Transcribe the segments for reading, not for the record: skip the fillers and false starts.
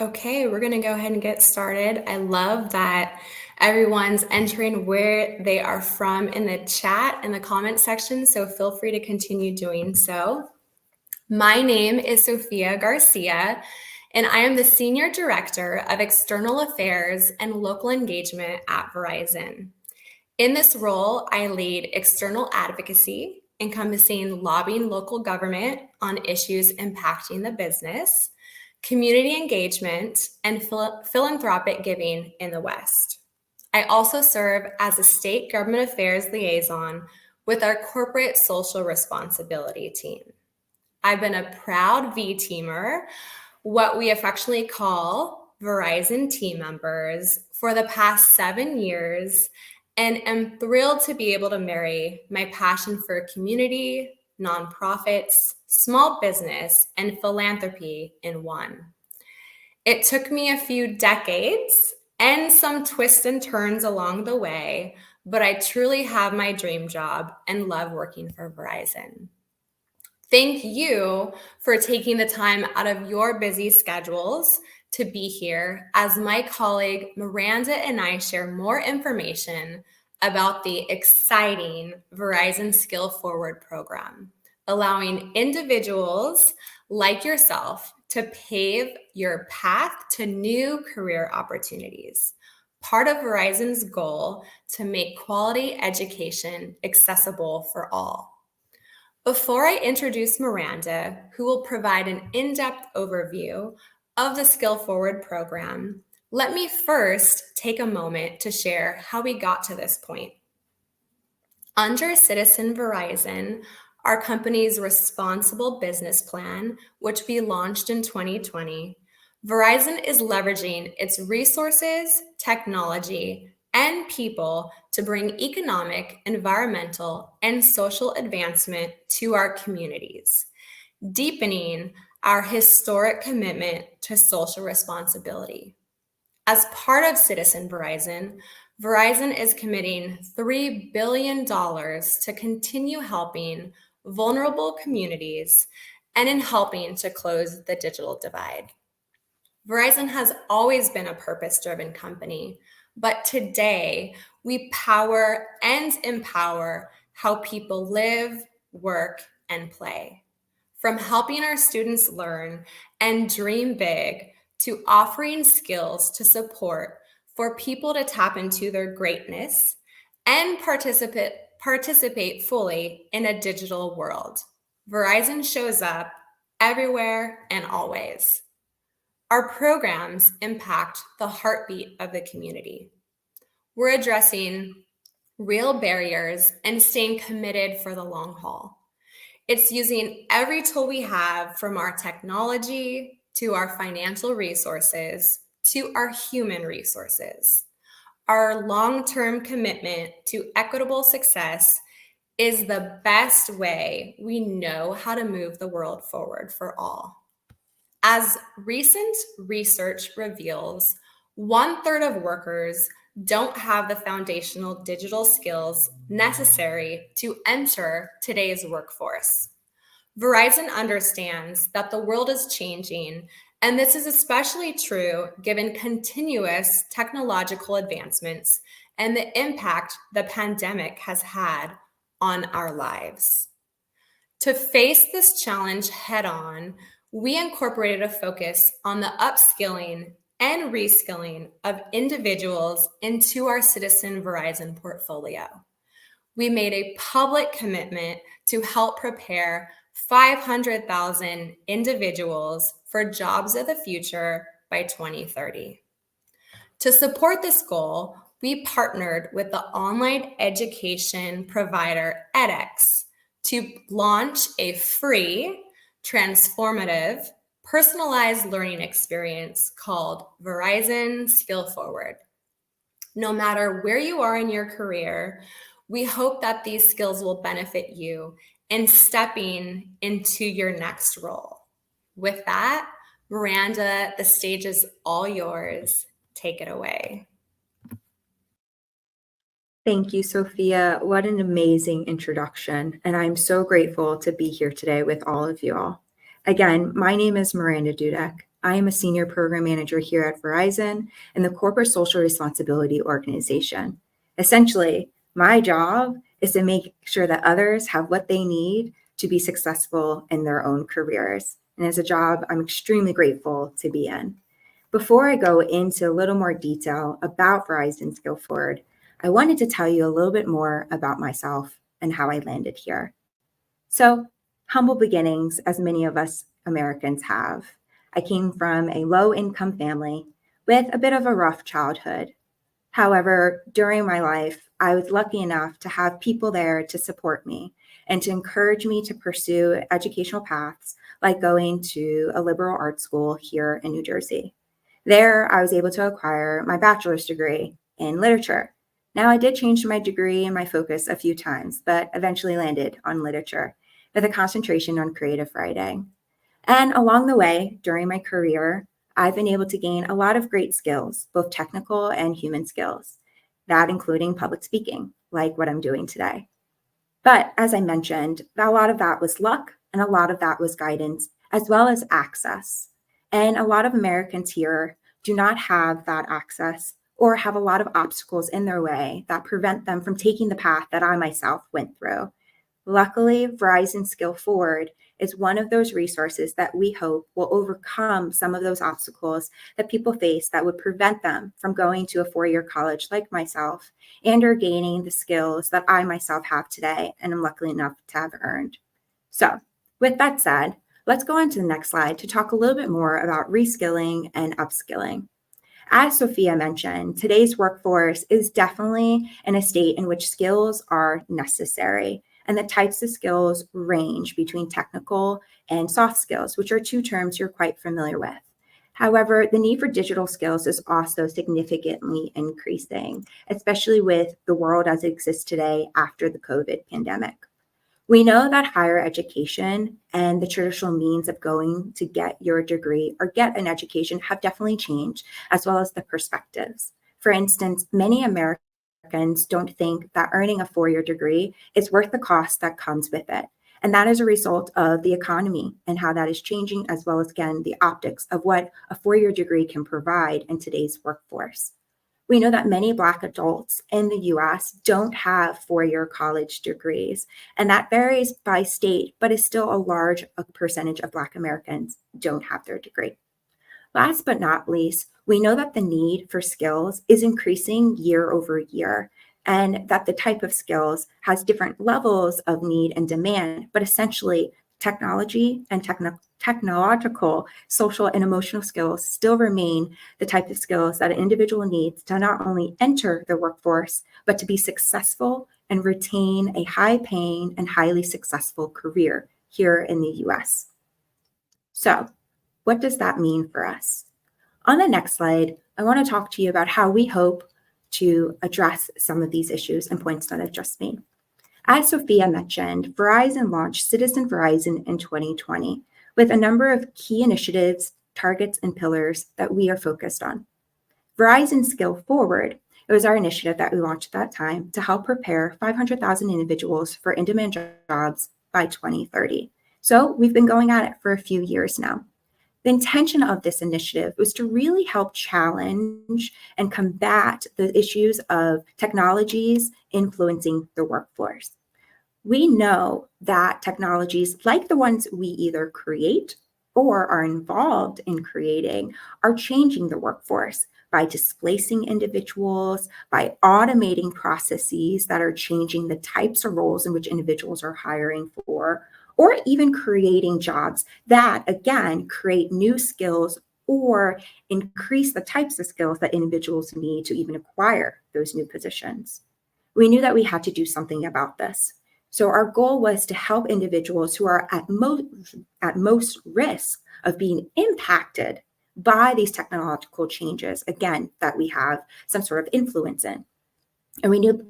Okay, we're going to go ahead and get started. I love that everyone's entering where they are from in the chat in the comment section, so feel free to continue doing so. My name is Sophia Garcia, and I am the Senior Director of External Affairs and Local Engagement at Verizon. In this role, I lead external advocacy, encompassing lobbying local government on issues impacting the business, community engagement, and philanthropic giving in the West. I also serve as a state government affairs liaison with our corporate social responsibility team. I've been a proud V-teamer, what we affectionately call Verizon team members, for the past 7 years, and am thrilled to be able to marry my passion for community, nonprofits, small business, and philanthropy in one. It took me a few decades and some twists and turns along the way, but I truly have my dream job and love working for Verizon. Thank you for taking the time out of your busy schedules to be here as my colleague Miranda and I share more information about the exciting Verizon Skill Forward program, allowing individuals like yourself to pave your path to new career opportunities. Part of Verizon's goal to make quality education accessible for all. Before I introduce Miranda, who will provide an in-depth overview of the Skill Forward program, let me first take a moment to share how we got to this point. Under Citizen Verizon, our company's responsible business plan, which we launched in 2020, Verizon is leveraging its resources, technology, and people to bring economic, environmental, and social advancement to our communities, deepening our historic commitment to social responsibility. As part of Citizen Verizon, Verizon is committing $3 billion to continue helping vulnerable communities and in helping to close the digital divide. Verizon has always been a purpose-driven company, but today we power and empower how people live, work, and play. From helping our students learn and dream big to offering skills to support for people to tap into their greatness and participate fully in a digital world. Verizon shows up everywhere and always. Our programs impact the heartbeat of the community. We're addressing real barriers and staying committed for the long haul. It's using every tool we have, from our technology to our financial resources to our human resources. Our long-term commitment to equitable success is the best way we know how to move the world forward for all. As recent research reveals, 1/3 of workers don't have the foundational digital skills necessary to enter today's workforce. Verizon understands that the world is changing, and this is especially true given continuous technological advancements and the impact the pandemic has had on our lives. To face this challenge head-on, we incorporated a focus on the upskilling and reskilling of individuals into our Citizen Verizon portfolio. We made a public commitment to help prepare 500,000 individuals for jobs of the future by 2030. To support this goal, we partnered with the online education provider edX to launch a free, transformative, personalized learning experience called Verizon Skill Forward. No matter where you are in your career, we hope that these skills will benefit you in stepping into your next role. With that, Miranda, the stage is all yours. Take it away. Thank you, Sophia. What an amazing introduction. And I'm so grateful to be here today with all of you all. Again, my name is Miranda Dudek. I am a senior program manager here at Verizon in the Corporate Social Responsibility Organization. Essentially, my job is to make sure that others have what they need to be successful in their own careers. And it's a job I'm extremely grateful to be in. Before I go into a little more detail about Verizon Skill Forward, I wanted to tell you a little bit more about myself and how I landed here. So, humble beginnings, as many of us Americans have. I came from a low income family with a bit of a rough childhood. However, during my life, I was lucky enough to have people there to support me and to encourage me to pursue educational paths like going to a liberal arts school here in New Jersey. There, I was able to acquire my bachelor's degree in literature. Now, I did change my degree and my focus a few times, but eventually landed on literature with a concentration on creative writing. And along the way, during my career, I've been able to gain a lot of great skills, both technical and human skills, that including public speaking, like what I'm doing today. But as I mentioned, a lot of that was luck and a lot of that was guidance, as well as access. And a lot of Americans here do not have that access or have a lot of obstacles in their way that prevent them from taking the path that I myself went through. Luckily, Verizon Skill Forward is one of those resources that we hope will overcome some of those obstacles that people face that would prevent them from going to a four-year college like myself and or gaining the skills that I myself have today and am lucky enough to have earned. So with that said, let's go on to the next slide to talk a little bit more about reskilling and upskilling. As Sophia mentioned, today's workforce is definitely in a state in which skills are necessary. And the types of skills range between technical and soft skills, which are two terms you're quite familiar with. However, the need for digital skills is also significantly increasing, especially with the world as it exists today after the COVID pandemic. We know that higher education and the traditional means of going to get your degree or get an education have definitely changed, as well as the perspectives. For instance, many Americans don't think that earning a four-year degree is worth the cost that comes with it. And that is a result of the economy and how that is changing, as well as, again, the optics of what a four-year degree can provide in today's workforce. We know that many Black adults in the US don't have four-year college degrees, and that varies by state, but is still a large percentage of Black Americans don't have their degree. Last but not least, we know that the need for skills is increasing year over year, and that the type of skills has different levels of need and demand, but essentially technology and technological, social, and emotional skills still remain the type of skills that an individual needs to not only enter the workforce, but to be successful and retain a high-paying and highly successful career here in the US. So, what does that mean for us? On the next slide, I want to talk to you about how we hope to address some of these issues and points that I've just made. As Sophia mentioned, Verizon launched Citizen Verizon in 2020 with a number of key initiatives, targets, and pillars that we are focused on. Verizon Skill Forward, it was our initiative that we launched at that time to help prepare 500,000 individuals for in-demand jobs by 2030. So we've been going at it for a few years now. The intention of this initiative was to really help challenge and combat the issues of technologies influencing the workforce. We know that technologies like the ones we either create or are involved in creating are changing the workforce by displacing individuals, by automating processes that are changing the types of roles in which individuals are hiring for, or even creating jobs that, again, create new skills or increase the types of skills that individuals need to even acquire those new positions. We knew that we had to do something about this. So our goal was to help individuals who are at most risk of being impacted by these technological changes, again, that we have some sort of influence in. And we knew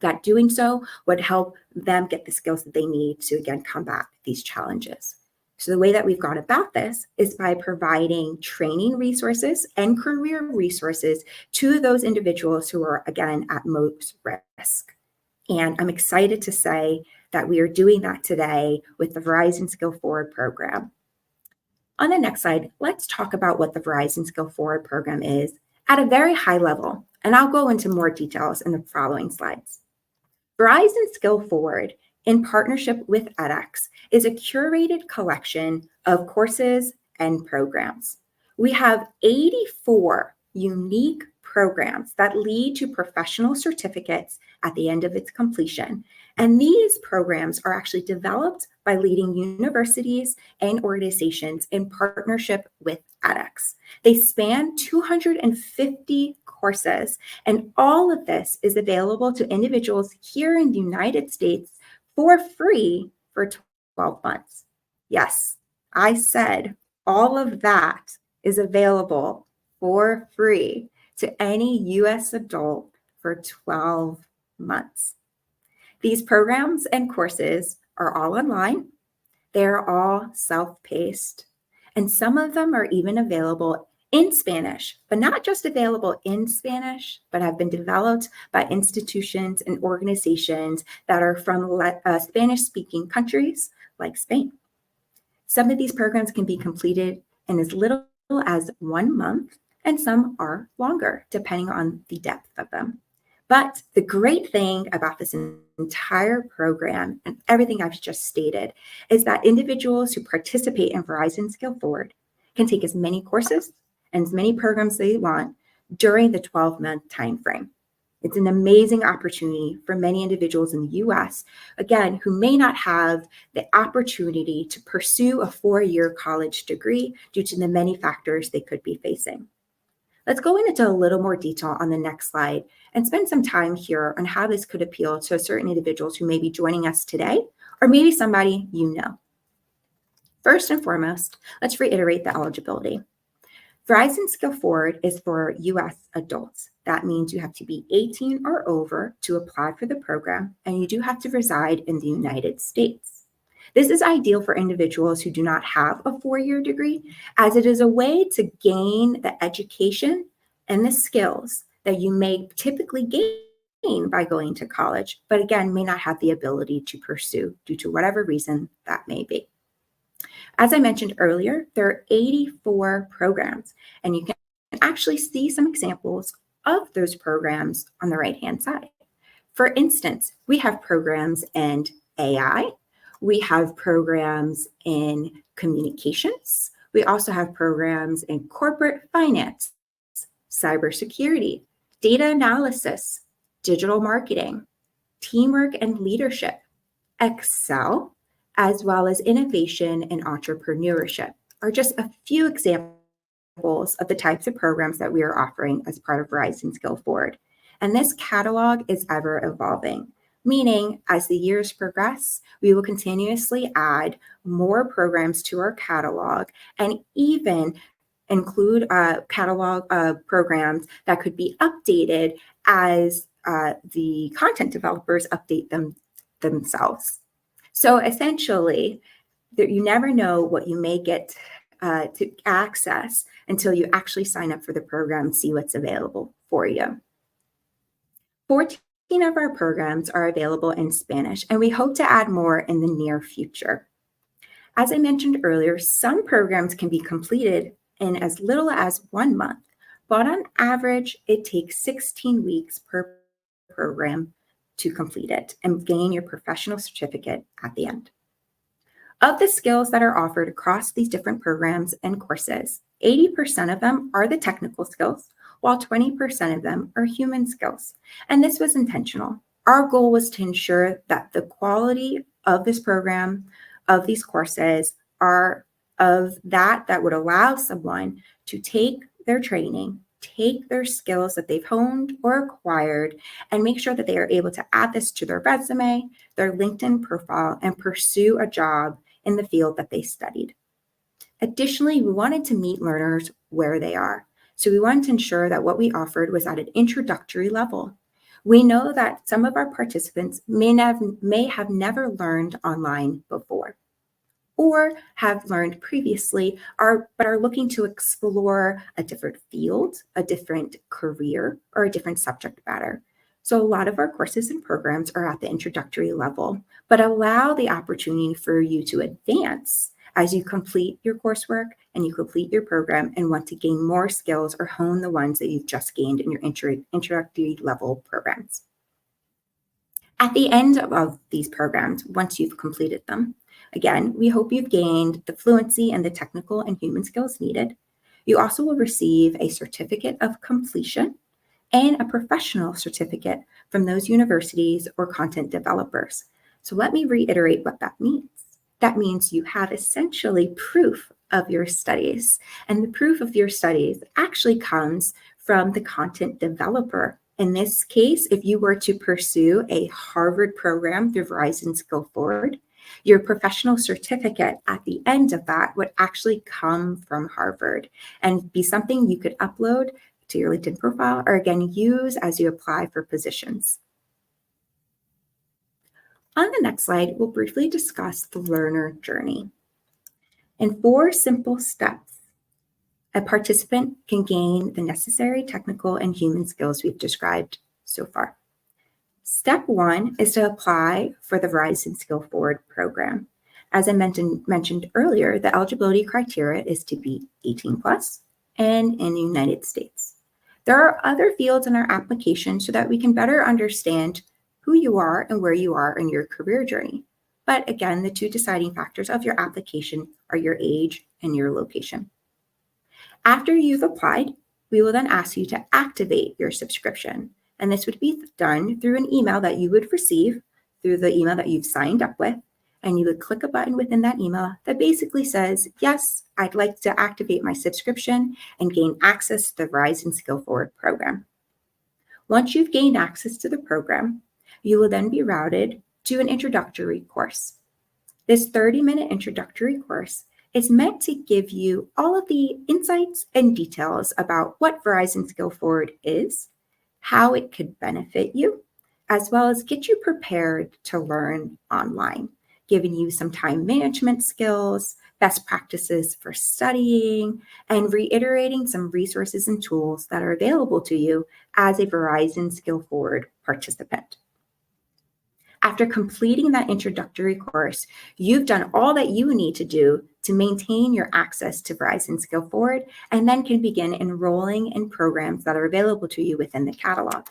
that doing so would help them get the skills that they need to, again, combat these challenges. So the way that we've gone about this is by providing training resources and career resources to those individuals who are, again, at most risk. And I'm excited to say that we are doing that today with the Verizon Skill Forward program. On the next slide, let's talk about what the Verizon Skill Forward program is at a very high level, and I'll go into more details in the following slides. Verizon Skill Forward, in partnership with edX, is a curated collection of courses and programs. We have 84 unique programs that lead to professional certificates at the end of its completion. And these programs are actually developed by leading universities and organizations in partnership with edX. They span 250 courses, and all of this is available to individuals here in the United States for free for 12 months. Yes, I said all of that is available for free to any US adult for 12 months. These programs and courses are all online. They're all self-paced, and some of them are even available in Spanish, but not just available in Spanish, but have been developed by institutions and organizations that are from Spanish-speaking countries like Spain. Some of these programs can be completed in as little as 1 month, and some are longer, depending on the depth of them. But the great thing about this entire program and everything I've just stated is that individuals who participate in Verizon Skill Forward can take as many courses and as many programs they want during the 12-month time frame. It's an amazing opportunity for many individuals in the US, again, who may not have the opportunity to pursue a 4-year college degree due to the many factors they could be facing. Let's go into a little more detail on the next slide and spend some time here on how this could appeal to certain individuals who may be joining us today, or maybe somebody you know. First and foremost, let's reiterate the eligibility. Verizon Skill Forward is for US adults. That means you have to be 18 or over to apply for the program, and you do have to reside in the United States. This is ideal for individuals who do not have a 4-year degree, as it is a way to gain the education and the skills that you may typically gain by going to college, but again, may not have the ability to pursue due to whatever reason that may be. As I mentioned earlier, there are 84 programs, and you can actually see some examples of those programs on the right-hand side. For instance, we have programs in AI, we have programs in communications, we also have programs in corporate finance, cybersecurity, data analysis, digital marketing, teamwork and leadership, Excel, as well as innovation and entrepreneurship are just a few examples of the types of programs that we are offering as part of Verizon Skill Forward. And this catalog is ever evolving, meaning as the years progress, we will continuously add more programs to our catalog and even include catalog programs that could be updated as the content developers update them themselves. So essentially, you never know what you may get to access until you actually sign up for the program and see what's available for you. 14 of our programs are available in Spanish, and we hope to add more in the near future. As I mentioned earlier, some programs can be completed in as little as 1 month, but on average, it takes 16 weeks per program to complete it and gain your professional certificate at the end. Of the skills that are offered across these different programs and courses, 80% of them are the technical skills, while 20% of them are human skills. And this was intentional. Our goal was to ensure that the quality of this program, of these courses, are of that would allow someone to take their training, take their skills that they've honed or acquired, and make sure that they are able to add this to their resume, their LinkedIn profile, and pursue a job in the field that they studied. Additionally, we wanted to meet learners where they are. So we wanted to ensure that what we offered was at an introductory level. We know that some of our participants may have never learned online before, or have learned previously, but are looking to explore a different field, a different career, or a different subject matter. So a lot of our courses and programs are at the introductory level, but allow the opportunity for you to advance as you complete your coursework and you complete your program and want to gain more skills or hone the ones that you've just gained in your introductory level programs. At the end of these programs, once you've completed them, again, we hope you've gained the fluency and the technical and human skills needed. You also will receive a certificate of completion and a professional certificate from those universities or content developers. So let me reiterate what that means. That means you have essentially proof of your studies, and the proof of your studies actually comes from the content developer. In this case, if you were to pursue a Harvard program through Verizon Skill Forward, your professional certificate at the end of that would actually come from Harvard and be something you could upload to your LinkedIn profile or again use as you apply for positions. On the next slide, we'll briefly discuss the learner journey. In 4 simple steps, a participant can gain the necessary technical and human skills we've described so far. Step 1 is to apply for the Verizon Skill Forward program. As I mentioned earlier, the eligibility criteria is to be 18 plus and in the United States. There are other fields in our application so that we can better understand who you are and where you are in your career journey. But again, the 2 deciding factors of your application are your age and your location. After you've applied, we will then ask you to activate your subscription. And this would be done through an email that you would receive through the email that you've signed up with. And you would click a button within that email that basically says, yes, I'd like to activate my subscription and gain access to the Verizon Skill Forward program. Once you've gained access to the program, you will then be routed to an introductory course. This 30-minute introductory course is meant to give you all of the insights and details about what Verizon Skill Forward is, how it could benefit you, as well as get you prepared to learn online, giving you some time management skills, best practices for studying, and reiterating some resources and tools that are available to you as a Verizon Skill Forward participant. After completing that introductory course, you've done all that you need to do to maintain your access to Verizon Skill Forward and then can begin enrolling in programs that are available to you within the catalog.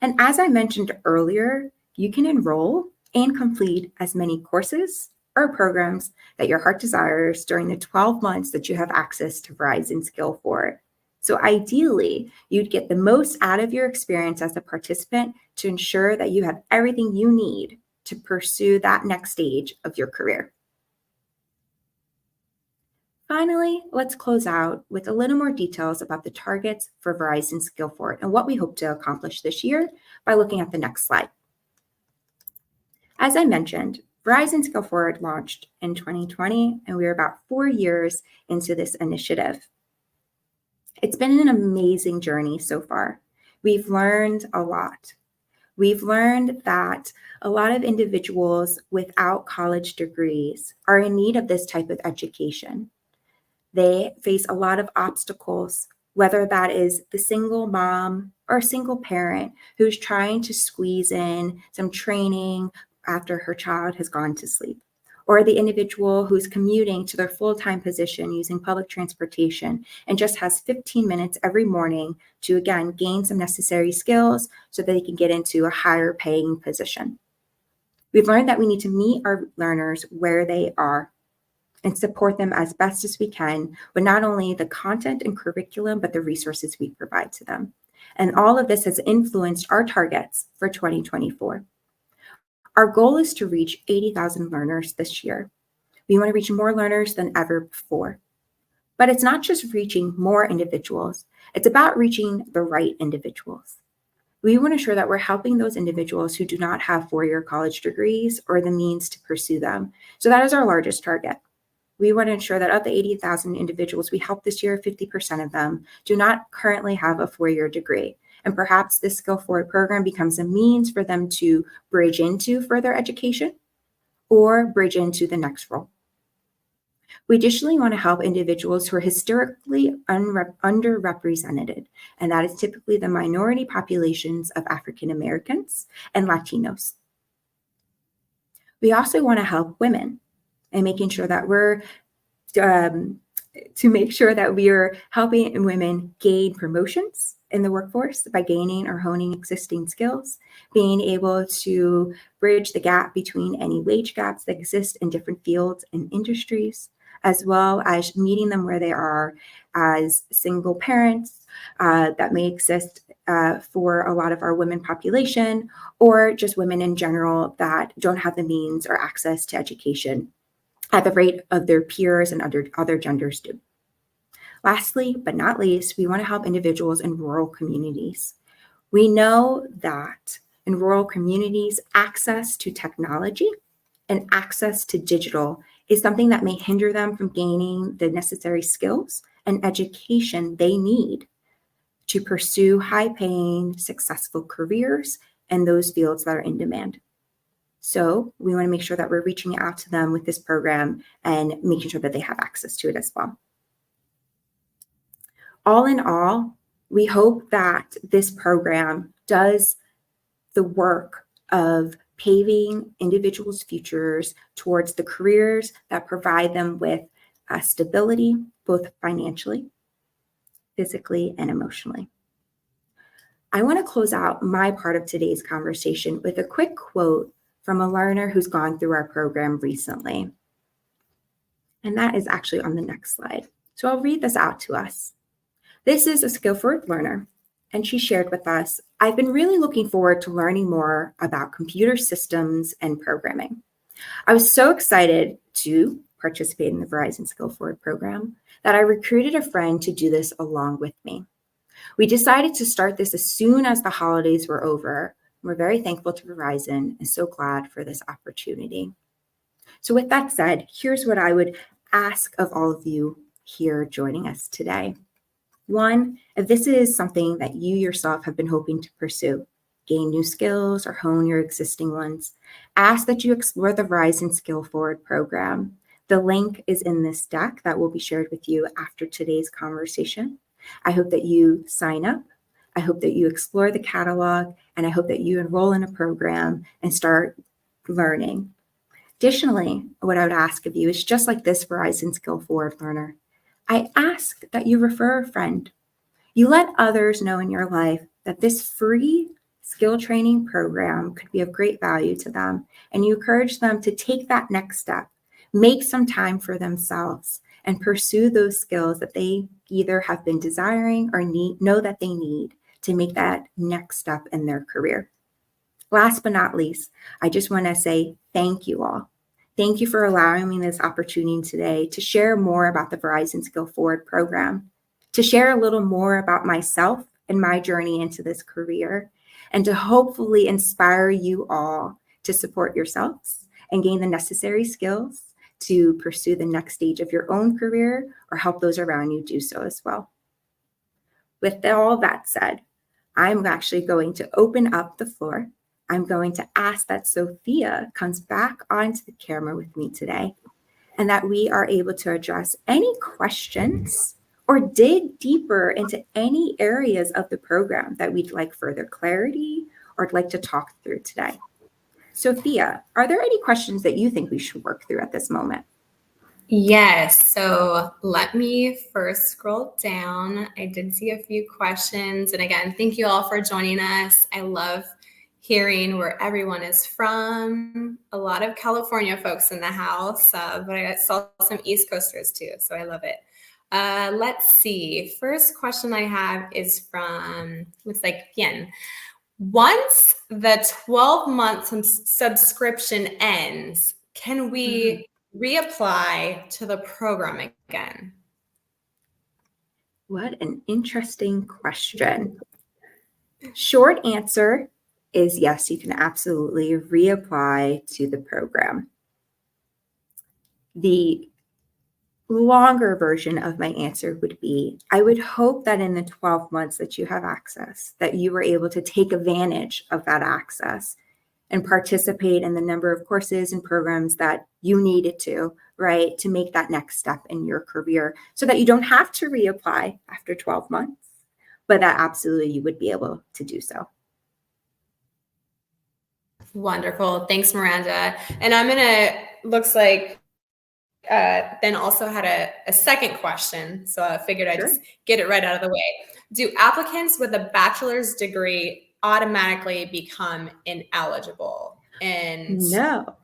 And as I mentioned earlier, you can enroll and complete as many courses or programs that your heart desires during the 12 months that you have access to Verizon Skill Forward. So ideally, you'd get the most out of your experience as a participant to ensure that you have everything you need to pursue that next stage of your career. Finally, let's close out with a little more details about the targets for Verizon Skill Forward and what we hope to accomplish this year by looking at the next slide. As I mentioned, Verizon Skill Forward launched in 2020, and we are about 4 years into this initiative. It's been an amazing journey so far. We've learned a lot. We've learned that a lot of individuals without college degrees are in need of this type of education. They face a lot of obstacles, whether that is the single mom or single parent who's trying to squeeze in some training after her child has gone to sleep, or the individual who's commuting to their full-time position using public transportation and just has 15 minutes every morning to, again, gain some necessary skills so that they can get into a higher paying position. We've learned that we need to meet our learners where they are and support them as best as we can with not only the content and curriculum, but the resources we provide to them. And all of this has influenced our targets for 2024. Our goal is to reach 80,000 learners this year. We want to reach more learners than ever before. But it's not just reaching more individuals, it's about reaching the right individuals. We want to ensure that we're helping those individuals who do not have 4-year college degrees or the means to pursue them. So that is our largest target. We want to ensure that of the 80,000 individuals we help this year, 50% of them do not currently have a 4-year degree. And perhaps this Skill Forward program becomes a means for them to bridge into further education or bridge into the next role. We additionally want to help individuals who are historically underrepresented, and that is typically the minority populations of African Americans and Latinos. We also want to help women and making sure that we're to make sure that we are helping women gain promotions in the workforce by gaining or honing existing skills, being able to bridge the gap between any wage gaps that exist in different fields and industries, as well as meeting them where they are as single parents that may exist for a lot of our women population, or just women in general that don't have the means or access to education at the rate of their peers and other genders do. Lastly, but not least, we want to help individuals in rural communities. We know that in rural communities, access to technology and access to digital is something that may hinder them from gaining the necessary skills and education they need to pursue high-paying, successful careers in those fields that are in demand. So we want to make sure that we're reaching out to them with this program and making sure that they have access to it as well. All in all, we hope that this program does the work of paving individuals' futures towards the careers that provide them with stability, both financially, physically, and emotionally. I want to close out my part of today's conversation with a quick quote from a learner who's gone through our program recently. And that is actually on the next slide. So I'll read this out to us. This is a Skill Forward learner, and she shared with us, I've been really looking forward to learning more about computer systems and programming. I was so excited to participate in the Verizon Skill Forward program that I recruited a friend to do this along with me. We decided to start this as soon as the holidays were over. We're very thankful to Verizon and so glad for this opportunity. So with that said, here's what I would ask of all of you here joining us today. One, if this is something that you yourself have been hoping to pursue, gain new skills or hone your existing ones, ask that you explore the Verizon Skill Forward program. The link is in this deck that will be shared with you after today's conversation. I hope that you sign up. I hope that you explore the catalog, and I hope that you enroll in a program and start learning. Additionally, what I would ask of you is just like this Verizon Skill Forward learner, I ask that you refer a friend. You let others know in your life that this free skill training program could be of great value to them, and you encourage them to take that next step, make some time for themselves, and pursue those skills that they either have been desiring or know that they need to make that next step in their career. Last but not least, I just want to say thank you all. Thank you for allowing me this opportunity today to share more about the Verizon Skill Forward program, to share a little more about myself and my journey into this career, and to hopefully inspire you all to support yourselves and gain the necessary skills to pursue the next stage of your own career or help those around you do so as well. With all that said, I'm actually going to open up the floor. I'm going to ask that Sophia comes back onto the camera with me today and that we are able to address any questions or dig deeper into any areas of the program that we'd like further clarity or like to talk through today. Sophia, are there any questions that you think we should work through at this moment? Yes, so let me first scroll down. I did see a few questions. And again, thank you all for joining us. I love hearing where everyone is from. A lot of California folks in the house, but I saw some East Coasters too, so I love it. Let's see. First question I have is from, looks like Yen. Once the 12-month subscription ends, can we reapply to the program again? What an interesting question. Short answer is yes, you can absolutely reapply to the program. The longer version of my answer would be, I would hope that in the 12 months that you have access, that you were able to take advantage of that access and participate in the number of courses and programs that you needed to, right, to make that next step in your career so that you don't have to reapply after 12 months, but that absolutely you would be able to do so. Wonderful. Thanks, Miranda. And looks like then also had a second question. So I figured I'd Sure. just get it right out of the way. Do applicants with a bachelor's degree automatically become ineligible? And No.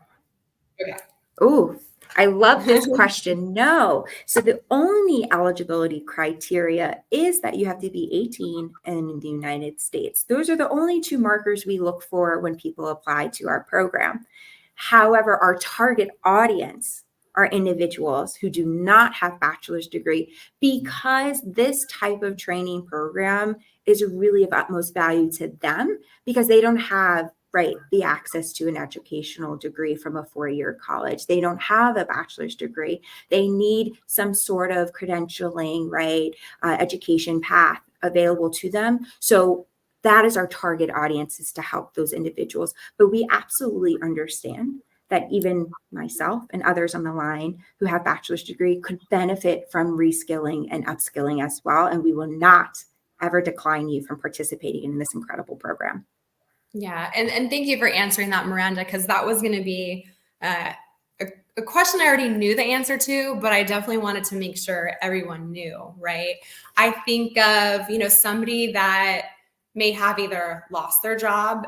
okay. Oh, I love this question. No. So the only eligibility criteria is that you have to be 18 and in the United States. Those are the only two markers we look for when people apply to our program. However, our target audience are individuals who do not have bachelor's degree, because this type of training program is really of utmost value to them, because they don't have the access to an educational degree from a four-year college. They don't have a bachelor's degree. They need some sort of credentialing, education path available to them. So that is our target audience, is to help those individuals. But we absolutely understand that even myself and others on the line who have bachelor's degree could benefit from reskilling and upskilling as well. And we will not ever decline you from participating in this incredible program. Yeah, and thank you for answering that, Miranda, because that was going to be a question I already knew the answer to, but I definitely wanted to make sure everyone knew, right? I think of, somebody that may have either lost their job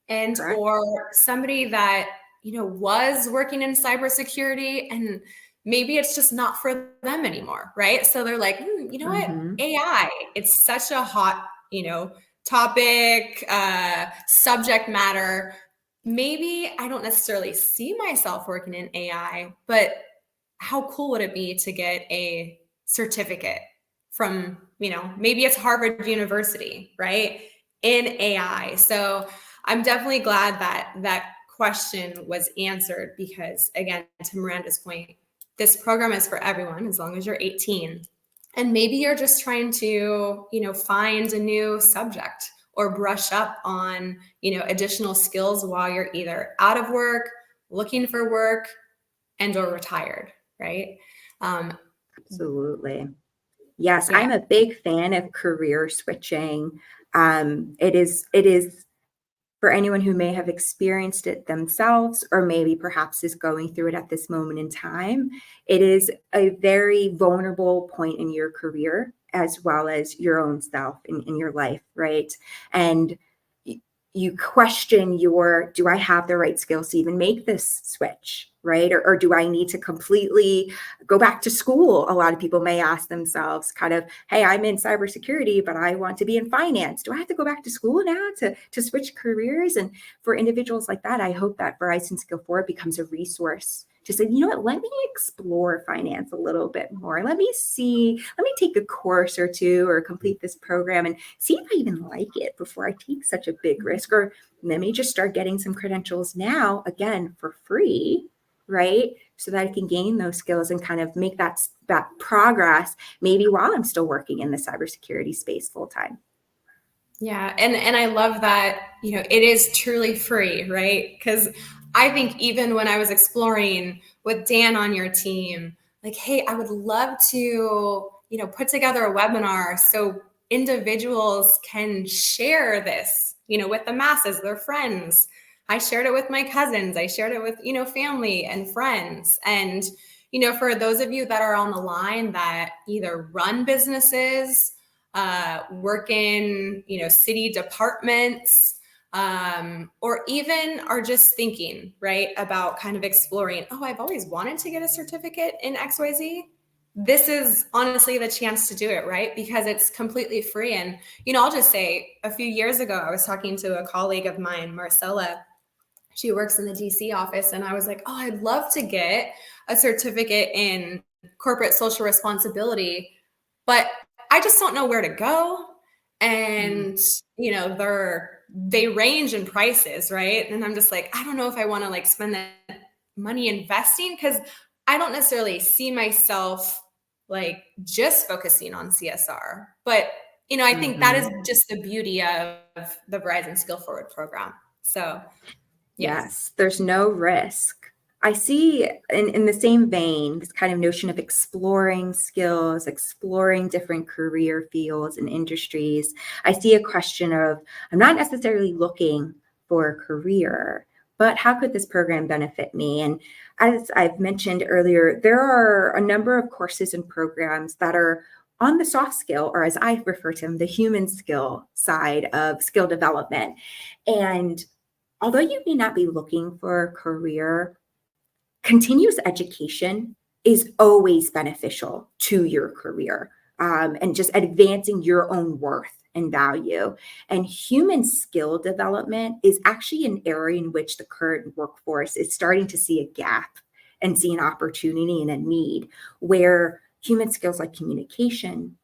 and Correct. or somebody that, was working in cybersecurity and maybe it's just not for them anymore, right? So they're like, you know what? AI, it's such a hot, topic, subject matter. Maybe I don't necessarily see myself working in AI, but how cool would it be to get a certificate from, maybe it's Harvard University, right? In AI. So I'm definitely glad that that question was answered, because again, to Miranda's point, this program is for everyone as long as you're 18. And maybe you're just trying to, find a new subject or brush up on, additional skills while you're either out of work, looking for work, and or retired, right? Absolutely. Yes, Yeah. I'm a big fan of career switching. It is for anyone who may have experienced it themselves, or maybe perhaps is going through it at this moment in time. It is a very vulnerable point in your career, as well as your own self in your life, right? And you question do I have the right skills to even make this switch, right? Or do I need to completely go back to school? A lot of people may ask themselves kind of, hey, I'm in cybersecurity, but I want to be in finance. Do I have to go back to school now to switch careers? And for individuals like that, I hope that Verizon Skill Forward becomes a resource to say, you know what, let me explore finance a little bit more. Let me take a course or two or complete this program and see if I even like it before I take such a big risk. Or let me just start getting some credentials now, again, for free, right? So that I can gain those skills and kind of make that progress, maybe while I'm still working in the cybersecurity space full time. Yeah. And I love that, it is truly free, right? Because I think even when I was exploring with Dan on your team, like, hey, I would love to, put together a webinar so individuals can share this, with the masses, their friends. I shared it with my cousins. I shared it with, family and friends. And, for those of you that are on the line that either run businesses, work in, city departments, or even are just thinking, right, about kind of exploring, oh, I've always wanted to get a certificate in XYZ. This is honestly the chance to do it, right? Because it's completely free. And, I'll just say a few years ago, I was talking to a colleague of mine, Marcella. She works in the DC office. And I was like, oh, I'd love to get a certificate in corporate social responsibility, but I just don't know where to go. And, they range in prices, right? And I'm just like, I don't know if I want to like spend that money investing, because I don't necessarily see myself like just focusing on CSR. But, I think that is just the beauty of the Verizon Skill Forward program. So, Yes, there's no risk. I see in the same vein, this kind of notion of exploring skills, exploring different career fields and industries. I see a question of, I'm not necessarily looking for a career, but how could this program benefit me? And as I've mentioned earlier, there are a number of courses and programs that are on the soft skill, or as I refer to them, the human skill side of skill development. And although you may not be looking for a career, continuous education is always beneficial to your career, and just advancing your own worth and value. And human skill development is actually an area in which the current workforce is starting to see a gap and see an opportunity and a need, where human skills like communication,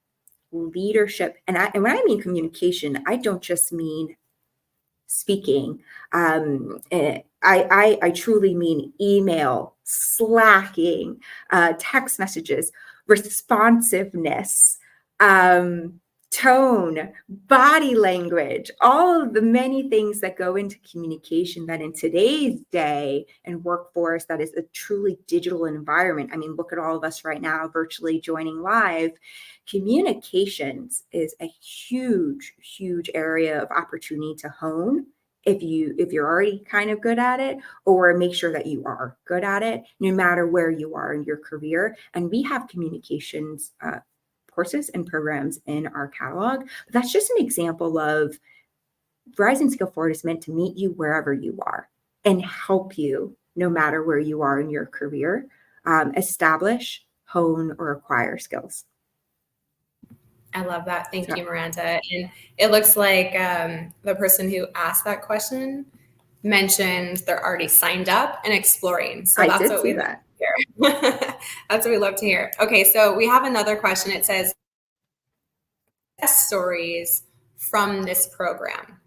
leadership, and when I mean communication, I don't just mean speaking. I truly mean email, slacking, text messages, responsiveness, tone, body language, all of the many things that go into communication that in today's day and workforce that is a truly digital environment. I mean, look at all of us right now virtually joining live. Communications is a huge, huge area of opportunity to hone if you're already kind of good at it, or make sure that you are good at it, no matter where you are in your career. And we have communications courses and programs in our catalog. But that's just an example of Verizon Skill Forward is meant to meet you wherever you are and help you no matter where you are in your career, establish, hone, or acquire skills. I love that. Thank you, Miranda. And it looks like the person who asked that question mentioned they're already signed up and exploring. So that's what we love to hear. That's what we love to hear. Okay, so we have another question. It says, best stories from this program.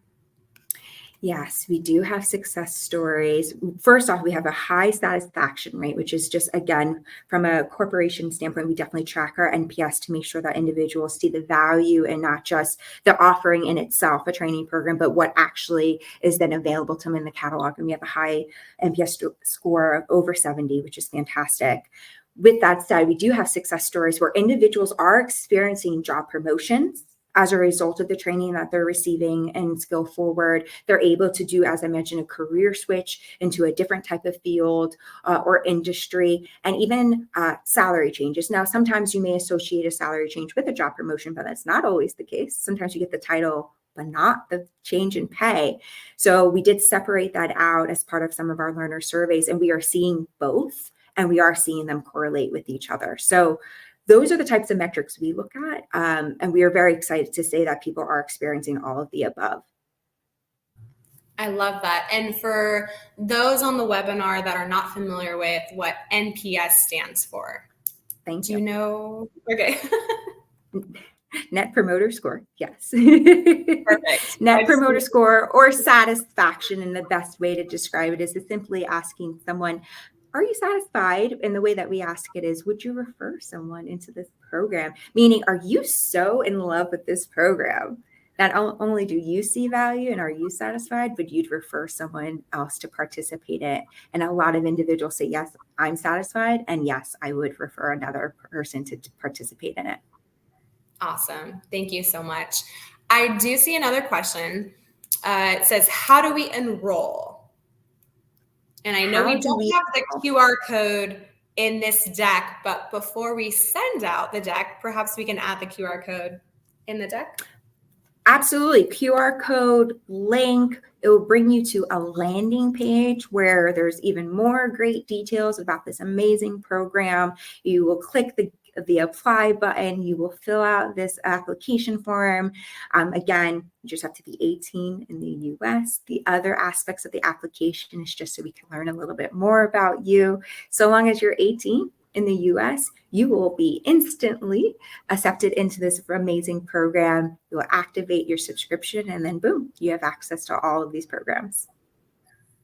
Yes, we do have success stories. First off, we have a high satisfaction rate, which is just, again, from a corporation standpoint, we definitely track our NPS to make sure that individuals see the value and not just the offering in itself, a training program, but what actually is then available to them in the catalog. And we have a high NPS score of over 70, which is fantastic. With that said, we do have success stories where individuals are experiencing job promotions as a result of the training that they're receiving in Skill Forward. They're able to do, as I mentioned, a career switch into a different type of field or industry, and even salary changes. Now, sometimes you may associate a salary change with a job promotion, but that's not always the case. Sometimes you get the title, but not the change in pay. So we did separate that out as part of some of our learner surveys, and we are seeing both, and we are seeing them correlate with each other. So those are the types of metrics we look at, and we are very excited to say that people are experiencing all of the above. I love that. And for those on the webinar that are not familiar with what NPS stands for, Thank you. Do you know? Okay. Net Promoter Score, yes. Perfect. Net Promoter Score, or satisfaction, and the best way to describe it is to simply asking someone, are you satisfied? And the way that we ask it is, would you refer someone into this program? Meaning, are you so in love with this program that only do you see value and are you satisfied, but you'd refer someone else to participate in it? And a lot of individuals say, yes, I'm satisfied. And yes, I would refer another person to participate in it. Awesome. Thank you so much. I do see another question. It says, how do we enroll? And I know we don't have the QR code in this deck, but before we send out the deck, perhaps we can add the QR code in the deck. Absolutely. QR code, link. It will bring you to a landing page where there's even more great details about this amazing program. You will click the apply button. You will fill out this application form. Again, you just have to be 18 in the US. The other aspects of the application is just so we can learn a little bit more about you. So long as you're 18 in the US, you will be instantly accepted into this amazing program. You will activate your subscription, and then boom, you have access to all of these programs.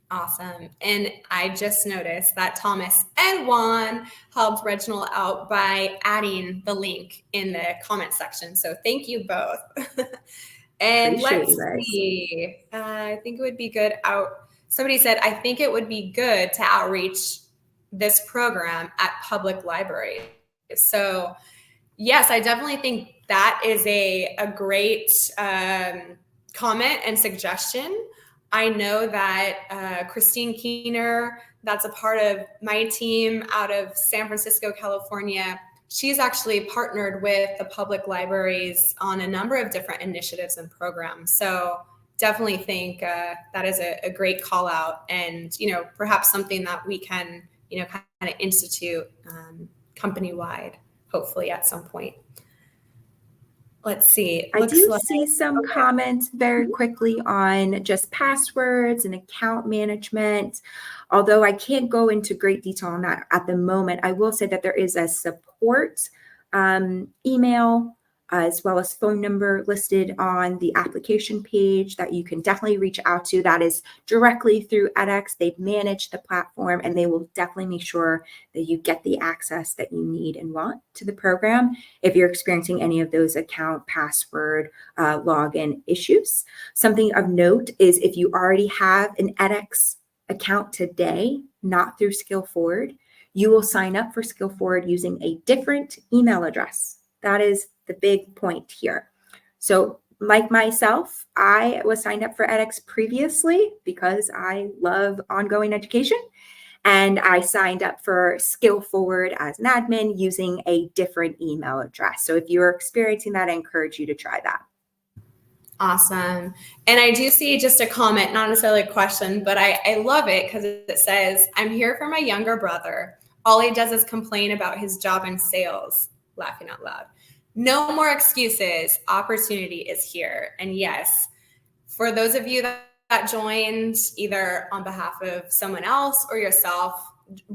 Awesome. And I just noticed that Thomas and Juan helped Reginald out by adding the link in the comment section. So thank you both. And let's see. I think it would be good somebody said, I think it would be good to outreach this program at public libraries. So yes, I definitely think that is a great comment and suggestion. I know that Christine Keener, that's a part of my team out of San Francisco, California, she's actually partnered with the public libraries on a number of different initiatives and programs. So definitely think that is a great call out, and perhaps something that we can kind of institute company wide, hopefully at some point. Let's see. I do see some comments very quickly on just passwords and account management. Although I can't go into great detail on that at the moment, I will say that there is a support email as well as phone number listed on the application page that you can definitely reach out to. That is directly through edX. They've managed the platform, and they will definitely make sure that you get the access that you need and want to the program if you're experiencing any of those account, password, login issues. Something of note is if you already have an edX account today, not through Skill Forward, you will sign up for Skill Forward using a different email address. That is the big point here. So like myself, I was signed up for edX previously because I love ongoing education. And I signed up for Skill Forward as an admin using a different email address. So if you're experiencing that, I encourage you to try that. Awesome. And I do see just a comment, not necessarily a question, but I love it because it says, I'm here for my younger brother. All he does is complain about his job in sales. Laughing out loud. No more excuses. Opportunity is here. And yes, for those of you that joined either on behalf of someone else or yourself,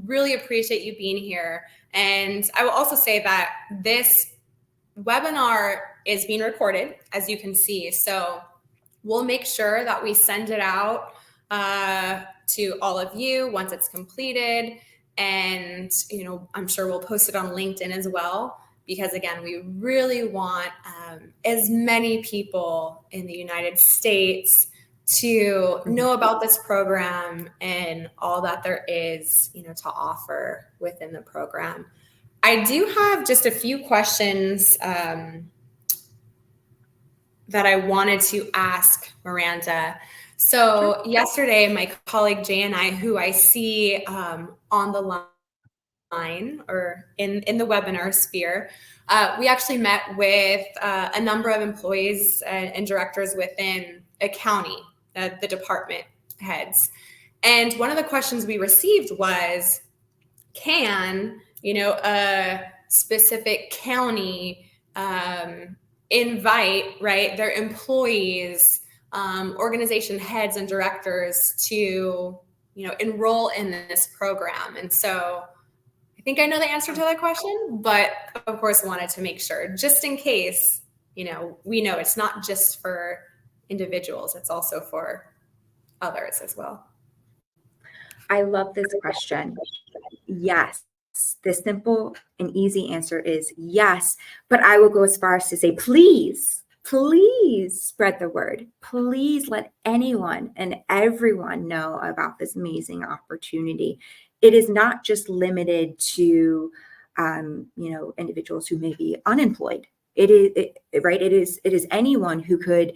really appreciate you being here. And I will also say that this webinar is being recorded, as you can see. So we'll make sure that we send it out to all of you once it's completed. And, I'm sure we'll post it on LinkedIn as well, because again, we really want as many people in the United States to know about this program and all that there is, to offer within the program. I do have just a few questions that I wanted to ask Miranda. So yesterday, my colleague Jay and I, who I see on the line or in the webinar sphere, we actually met with a number of employees and directors within a county, the department heads. And one of the questions we received was, can a specific county invite their employees, organization heads and directors to enroll in this program? And so I think I know the answer to that question, but of course wanted to make sure, just in case, we know it's not just for individuals, it's also for others as well. I love this question. Yes. The simple and easy answer is yes, but I will go as far as to say, please spread the word. Please let anyone and everyone know about this amazing opportunity. It is not just limited to, individuals who may be unemployed. It is anyone who could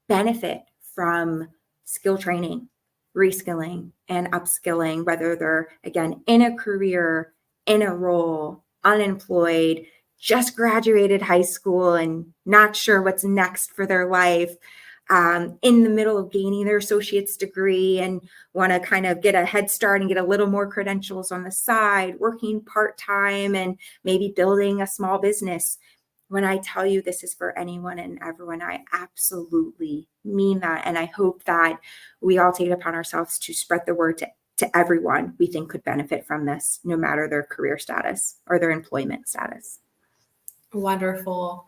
benefit from skill training, reskilling, and upskilling, whether they're, again, in a career, in a role, unemployed, just graduated high school and not sure what's next for their life, in the middle of gaining their associate's degree and want to kind of get a head start and get a little more credentials on the side, working part-time and maybe building a small business. When I tell you this is for anyone and everyone, I absolutely mean that. And I hope that we all take it upon ourselves to spread the word to everyone we think could benefit from this, no matter their career status or their employment status. Wonderful.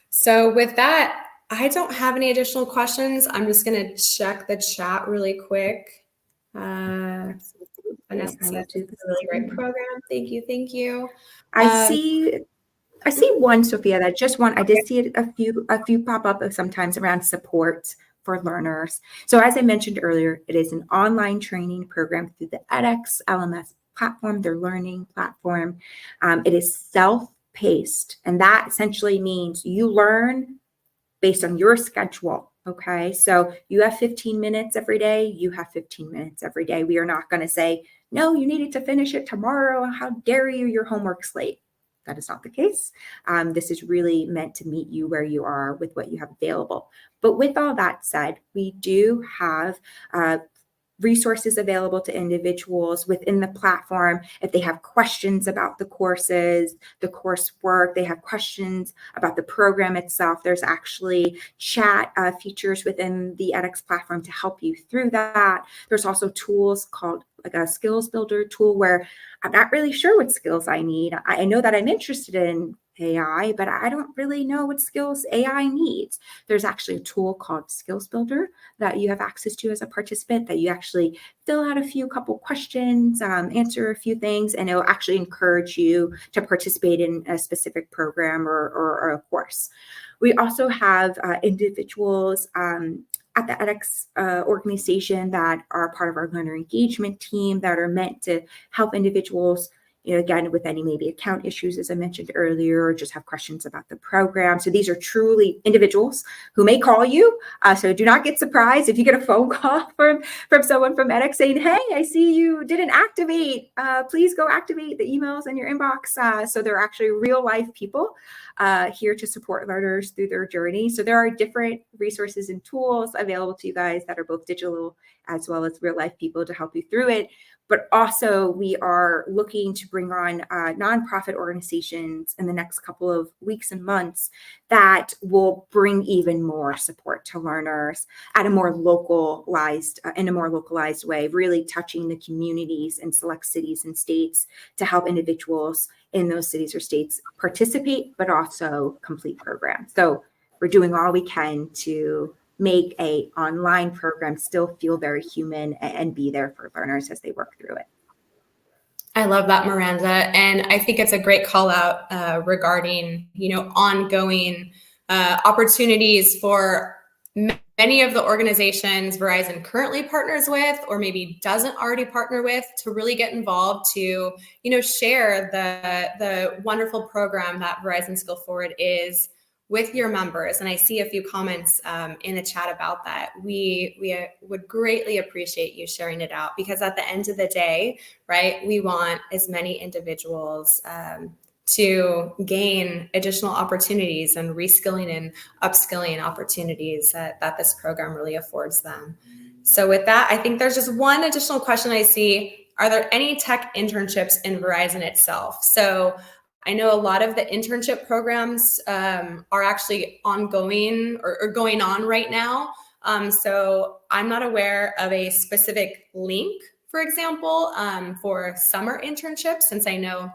So with that, I don't have any additional questions. I'm just going to check the chat really quick. Vanessa said it's a really great program. Thank you. I see one, Sophia, that I did see it, a few pop up sometimes around support for learners. So as I mentioned earlier, it is an online training program through the edX LMS platform, their learning platform. It is self-paced, and that essentially means you learn based on your schedule, Okay, so you have 15 minutes every day, you have 15 minutes every day. We are not going to say, no, you needed to finish it tomorrow. How dare you? Your homework's late. That is not the case. This is really meant to meet you where you are with what you have available. But with all that said, we do have resources available to individuals within the platform. If they have questions about the courses, the coursework, they have questions about the program itself, there's actually chat features within the edX platform to help you through that. There's also tools called like a skills builder tool where I'm not really sure what skills I need. I know that I'm interested in AI, but I don't really know what skills AI needs. There's actually a tool called Skills Builder that you have access to as a participant, that you actually fill out a couple questions, answer a few things, and it'll actually encourage you to participate in a specific program or a course. We also have individuals at the edX organization that are part of our learner engagement team that are meant to help individuals, again, with any maybe account issues, as I mentioned earlier, or just have questions about the program. So these are truly individuals who may call you. So do not get surprised if you get a phone call from someone from edX saying, hey, I see you didn't activate. Please go activate the emails in your inbox. So they're actually real life people here to support learners through their journey. So there are different resources and tools available to you guys that are both digital as well as real life people to help you through it. But also we are looking to bring on nonprofit organizations in the next couple of weeks and months that will bring even more support to learners at a more localized, in a more localized way, really touching the communities in select cities and states to help individuals in those cities or states participate, but also complete programs. So we're doing all we can to make a online program still feel very human and be there for learners as they work through it. I love that, Miranda. And I think it's a great call out regarding, ongoing opportunities for many of the organizations Verizon currently partners with, or maybe doesn't already partner with, to really get involved to, share the wonderful program that Verizon Skill Forward is with your members. And I see a few comments in the chat about that. We would greatly appreciate you sharing it out, because at the end of the day, right, we want as many individuals to gain additional opportunities and reskilling and upskilling opportunities that this program really affords them. So with that, I think there's just one additional question I see. Are there any tech internships in Verizon itself? So I know a lot of the internship programs are actually ongoing or going on right now. So I'm not aware of a specific link, for example, for summer internships, since I know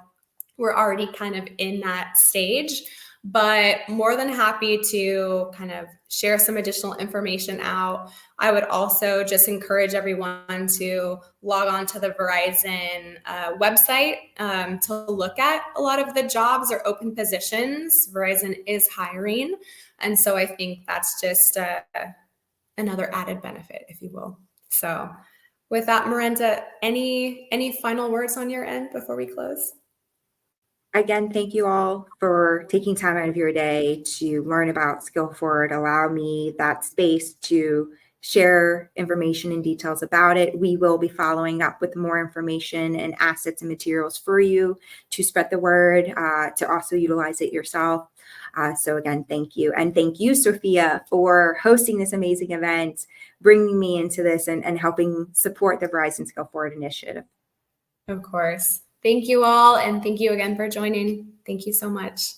we're already kind of in that stage, but more than happy to kind of share some additional information out. I would also just encourage everyone to log on to the Verizon website to look at a lot of the jobs or open positions. Verizon is hiring. And so I think that's just another added benefit, if you will. So with that, Miranda, any final words on your end before we close? Again, thank you all for taking time out of your day to learn about Skill Forward. Allow me that space to share information and details about it. We will be following up with more information and assets and materials for you to spread the word, to also utilize it yourself. So again, thank you. And thank you, Sophia, for hosting this amazing event, bringing me into this and helping support the Verizon Skill Forward initiative. Of course. Thank you all. And thank you again for joining. Thank you so much.